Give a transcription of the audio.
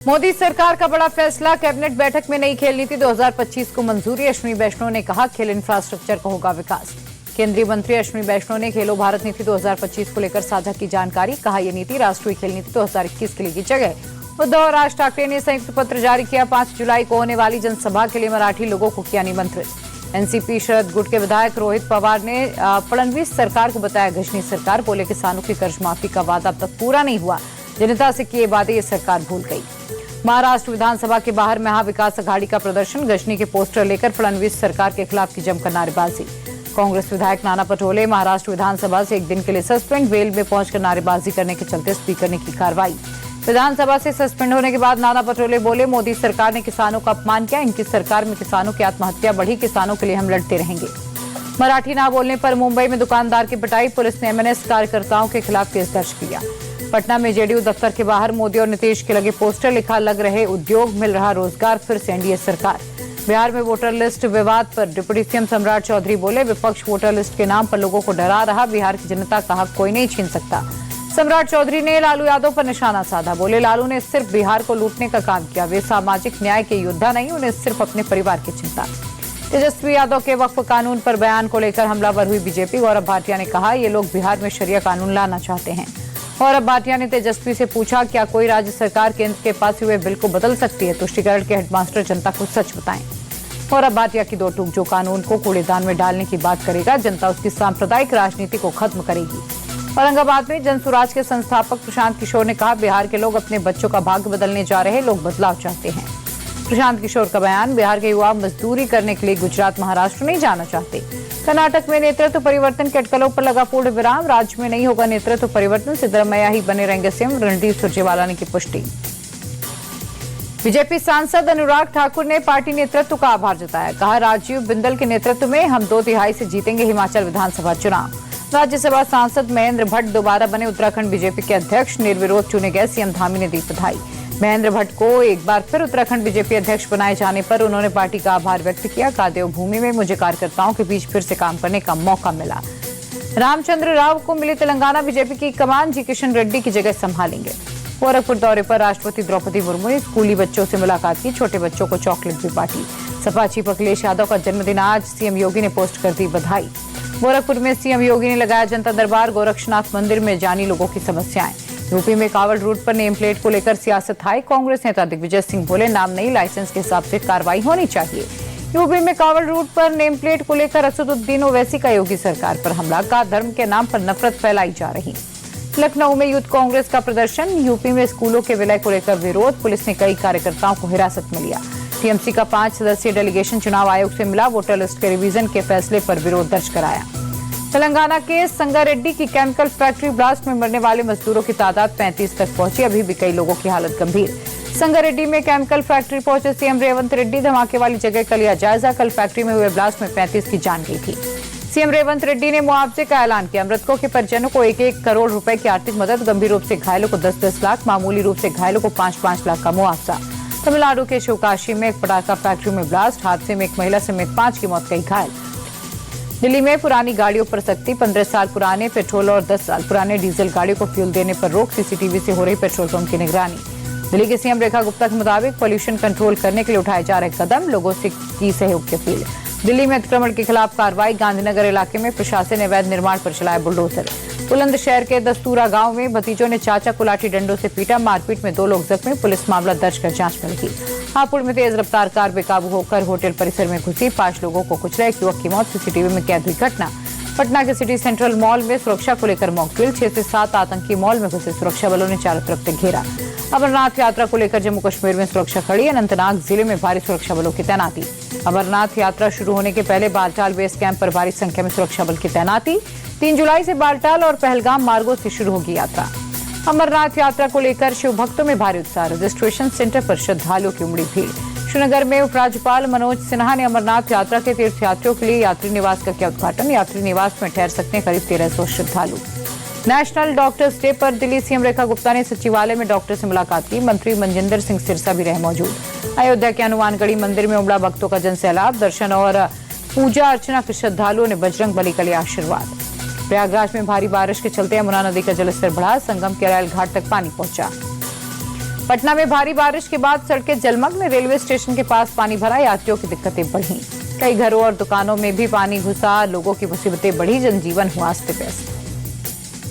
मोदी सरकार का बड़ा फैसला, कैबिनेट बैठक में नई खेल नीति 2025 को मंजूरी। अश्विनी वैष्णव ने कहा, खेल इंफ्रास्ट्रक्चर का होगा विकास। केंद्रीय मंत्री अश्विनी वैष्णव ने खेलो भारत नीति 2025 को लेकर साझा की जानकारी। कहा, यह नीति राष्ट्रीय खेल नीति 2021 के लिए की जगह। उद्धव और राज ठाकरे ने संयुक्त पत्र जारी किया। 5 जुलाई को होने वाली जनसभा के लिए मराठी लोगों को किया निमंत्रित। एनसीपी शरद गुट के विधायक रोहित पवार ने फडणवीस सरकार को बताया घिसनी सरकार। बोले, किसानों की कर्ज माफी का वादा अब तक पूरा नहीं हुआ। जनता से किए वादे ये सरकार भूल गई। महाराष्ट्र विधानसभा के बाहर महाविकास अघाड़ी का प्रदर्शन। गजनी के पोस्टर लेकर फडणवीस सरकार के खिलाफ की जमकर नारेबाजी। कांग्रेस विधायक नाना पटोले महाराष्ट्र विधानसभा से एक दिन के लिए सस्पेंड। वेल में पहुंचकर नारेबाजी करने के चलते स्पीकर ने की कार्रवाई। विधानसभा से सस्पेंड होने के बाद नाना पटोले बोले, मोदी सरकार ने किसानों का अपमान किया। इनकी सरकार में किसानों की आत्महत्या बढ़ी। किसानों के लिए हम लड़ते रहेंगे। मराठी ना बोलने पर मुंबई में दुकानदार की पिटाई। पुलिस ने एमएनएस कार्यकर्ताओं के खिलाफ केस दर्ज किया। पटना में जेडीयू दफ्तर के बाहर मोदी और नीतीश के लगे पोस्टर। लिखा, लग रहे उद्योग, मिल रहा रोजगार, फिर से एनडीए सरकार। बिहार में वोटर लिस्ट विवाद पर डिप्टी सीएम सम्राट चौधरी बोले, विपक्ष वोटर लिस्ट के नाम पर लोगों को डरा रहा। बिहार की जनता का हक कोई नहीं छीन सकता। सम्राट चौधरी ने लालू यादव पर निशाना साधा। बोले, लालू ने सिर्फ बिहार को लूटने का काम किया। वे सामाजिक न्याय के योद्धा नहीं, उन्हें सिर्फ अपने परिवार की चिंता। तेजस्वी यादव के वक्फ कानून पर बयान को लेकर हमलावर हुई बीजेपी। गौरव भाटिया ने कहा, ये लोग बिहार में शरिया कानून लाना चाहते हैं। गौरव भाटिया ने तेजस्वी से पूछा, क्या कोई राज्य सरकार केंद्र के पास हुए बिल को बदल सकती है? तुष्टिकरण के हेडमास्टर जनता को सच बताएं। गौरव भाटिया की दो टूक, जो कानून को कूड़ेदान में डालने की बात करेगा, जनता उसकी सांप्रदायिक राजनीति को खत्म करेगी। औरंगाबाद में जनसुराज के संस्थापक प्रशांत किशोर ने कहा, बिहार के लोग अपने बच्चों का भाग्य बदलने जा रहे हैं। लोग बदलाव चाहते हैं। प्रशांत किशोर का बयान, बिहार के युवा मजदूरी करने के लिए गुजरात महाराष्ट्र नहीं जाना चाहते। कर्नाटक में नेतृत्व परिवर्तन के अटकलों पर लगा पूर्ण विराम। राज्य में नहीं होगा नेतृत्व परिवर्तन, सिद्धरामैया ही बने रहेंगे सीएम। रणदीप सुरजेवाला ने की पुष्टि। बीजेपी सांसद अनुराग ठाकुर ने पार्टी नेतृत्व का आभार जताया। कहा, राजीव बिंदल के नेतृत्व में हम 2/3 से जीतेंगे हिमाचल विधानसभा चुनाव। राज्यसभा सांसद महेंद्र भट्ट दोबारा बने उत्तराखंड बीजेपी के अध्यक्ष। निर्विरोध चुने गए सीएम धामी ने दी बधाई। महेंद्र भट्ट को एक बार फिर उत्तराखंड बीजेपी अध्यक्ष बनाए जाने पर उन्होंने पार्टी का आभार व्यक्त किया। कहा, देवभूमि में मुझे कार्यकर्ताओं के बीच फिर से काम करने का मौका मिला। रामचंद्र राव को मिली तेलंगाना बीजेपी की कमान। जी किशन रेड्डी की जगह संभालेंगे। गोरखपुर दौरे पर राष्ट्रपति द्रौपदी मुर्मू ने स्कूली बच्चों से मुलाकात की। छोटे बच्चों को चॉकलेट भी बांटी। सपा चीफ अखिलेश यादव का जन्मदिन आज। सीएम योगी ने पोस्ट कर दी बधाई। गोरखपुर में सीएम योगी ने लगाया जनता दरबार। गोरक्षनाथ मंदिर में जानी लोगों की समस्याएं। यूपी में कावड़ रूट पर नेम प्लेट को लेकर सियासत हाई। कांग्रेस नेता दिग्विजय सिंह बोले, नाम नहीं, लाइसेंस के हिसाब से कार्रवाई होनी चाहिए। यूपी में कावड़ रूट पर नेम प्लेट को लेकर असदुद्दीन ओवैसी का योगी सरकार पर हमला। का धर्म के नाम पर नफरत फैलाई जा रही। लखनऊ में यूथ कांग्रेस का प्रदर्शन। यूपी में स्कूलों के विलय को लेकर विरोध। पुलिस ने कई कार्यकर्ताओं को हिरासत में लिया। टीएमसी का 5 सदस्यीय डेलीगेशन चुनाव आयोग से मिला। वोटर लिस्ट के रिवीजन के फैसले पर विरोध दर्ज कराया। तेलंगाना के संगारेड्डी की केमिकल फैक्ट्री ब्लास्ट में मरने वाले मजदूरों की तादाद 35 तक पहुंची। अभी भी कई लोगों की हालत गंभीर। संगारेड्डी में केमिकल फैक्ट्री पहुंचे सीएम रेवंत रेड्डी। धमाके वाली जगह का लिया जायजा। कल फैक्ट्री में हुए ब्लास्ट में 35 की जान गई थी। सीएम रेवंत रेड्डी ने मुआवजे का ऐलान किया। मृतकों के परिजनों को 1-1 करोड़ रुपए की आर्थिक मदद। गंभीर रूप से घायलों को 10-10 लाख, मामूली रूप से घायलों को 5-5 लाख का मुआवजा। तमिलनाडु के शिवकाशी में एक पटाखा फैक्ट्री में ब्लास्ट। हादसे में एक महिला समेत 5 की मौत, कई घायल। दिल्ली में पुरानी गाड़ियों पर सख्ती। 15 साल पुराने पेट्रोल और 10 साल पुराने डीजल गाड़ियों को फ्यूल देने पर रोक। सीसीटीवी से हो रही पेट्रोल पंप की निगरानी। दिल्ली के सीएम रेखा गुप्ता के मुताबिक पोल्यूशन कंट्रोल करने के लिए उठाए जा रहे कदम। लोगों से की सहयोग की अपील। दिल्ली में अतिक्रमण के खिलाफ कार्रवाई। गांधीनगर इलाके में प्रशासन ने अवैध निर्माण पर चलाया बुलडोजर। बुलंदशहर के दस्तूरा गांव में भतीजों ने चाचा को लाठी डंडों से पीटा। मारपीट में 2 लोग जख्मी। पुलिस मामला दर्ज कर जांच में लगी। हापुड़ में तेज रफ्तार कार बेकाबू होकर होटल परिसर में घुसी। 5 लोगों को कुचला। एक युवक की मौत। सीसीटीवी में कैद हुई घटना। पटना के सिटी सेंट्रल मॉल में सुरक्षा को लेकर मॉकड्रिल। 6 से 7 आतंकी मॉल में घुसे। सुरक्षा बलों ने चारों तरफ से घेरा। अमरनाथ यात्रा को लेकर जम्मू कश्मीर में सुरक्षा खड़ी। अनंतनाग जिले में भारी सुरक्षा बलों की तैनाती। अमरनाथ यात्रा शुरू होने के पहले बालटाल बेस कैंप पर भारी संख्या में सुरक्षा बल की तैनाती। 3 जुलाई से बालटाल और पहलगाम मार्गों से शुरू होगी यात्रा। अमरनाथ यात्रा को लेकर शिव भक्तों में भारी उत्साह। रजिस्ट्रेशन सेंटर पर श्रद्धालुओं की उमड़ी भीड़। श्रीनगर में उपराज्यपाल मनोज सिन्हा ने अमरनाथ यात्रा के तीर्थयात्रियों के लिए यात्री निवास का किया उद्घाटन। यात्री निवास में ठहर सकते हैं करीब 1300 श्रद्धालु। नेशनल डॉक्टर्स डे पर दिल्ली सीएम रेखा गुप्ता ने सचिवालय में डॉक्टर से मुलाकात की। मंत्री मनजिंदर सिंह सिरसा भी रहे मौजूद। अयोध्या के हनुमानगढ़ी मंदिर में उमड़ा भक्तों का जनसैलाब। दर्शन और पूजा अर्चना के श्रद्धालुओं ने बजरंग बली का लिया आशीर्वाद। प्रयागराज में भारी बारिश के चलते यमुना नदी का जलस्तर बढ़ा। संगम के अरैल घाट तक पानी पहुंचा। पटना में भारी बारिश के बाद सड़कें जलमग्न, रेलवे स्टेशन के पास पानी भरा, यात्रियों की दिक्कतें बढ़ी। कई घरों और दुकानों में भी पानी घुसा, लोगों की मुसीबतें बढ़ी, जनजीवन हुआ अस्त व्यस्त।